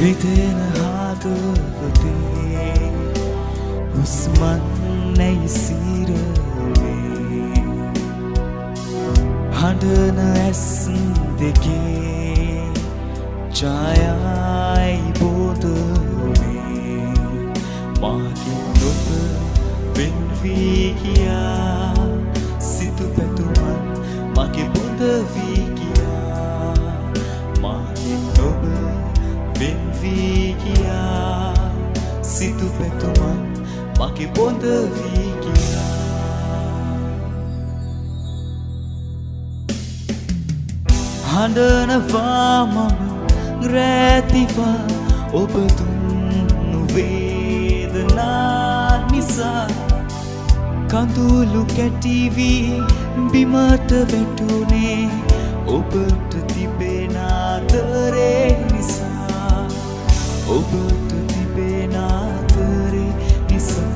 රිදෙන හදවතේ හුස්මන් නැයි සිරවේ හඬන ඇස් දෙකේ ඡායයි බෝධනේ මාකින් ඔබ වෙන් වී ගියා සිතු පැතුමන් මගේ බොඳ වී ගියා මාකින් ඔබ වෙන් වී ගියා සිතු පැතුමන් මගේ බොඳ වී ගියා හඬනවා මම රැතිවා ඔබ දුන්නු වේදනා නිසා කඳුළු කැටි වී බිමට වැටුනේ ඔබට තිබෙන ආදරේ නිසා ඔබට තිබෙන ආදරේ නිසා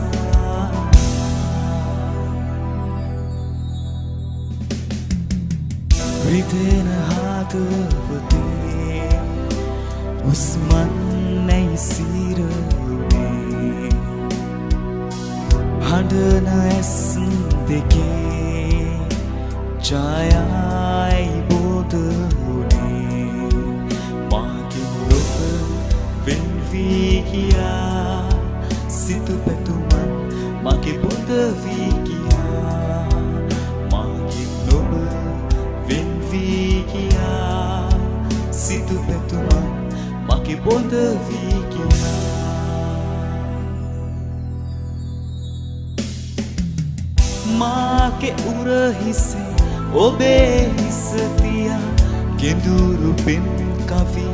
රිදෙන හදවතේ හුස්මන් නැයි සිරවේ හඬන ඇස් දෙකේ ඡායයි බෝධනේ මාකින් ඔබ වෙන් වී ගියා සිතු පැතුමන් මගේ බොඳ වී ගියා මාකින් ඔබ වෙන් වී ගියා සිතු පැතුමන් මගේ බොඳ වී ගියා මාගේ උරහිසේ ඔබේ හිස තියා කෙඳුරු පෙම් කවි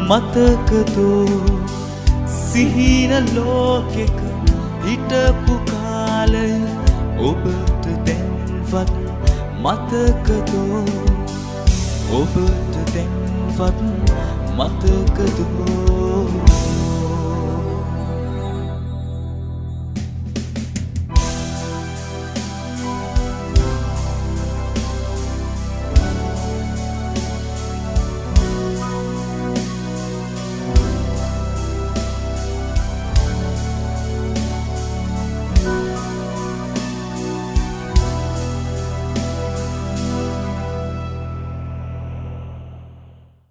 මතකදෝ සිහින ලෝකෙක හිටපු කාලය ඔබට දැන්වත් මතකදෝ ඔබට දැන්වත් මතකදෝ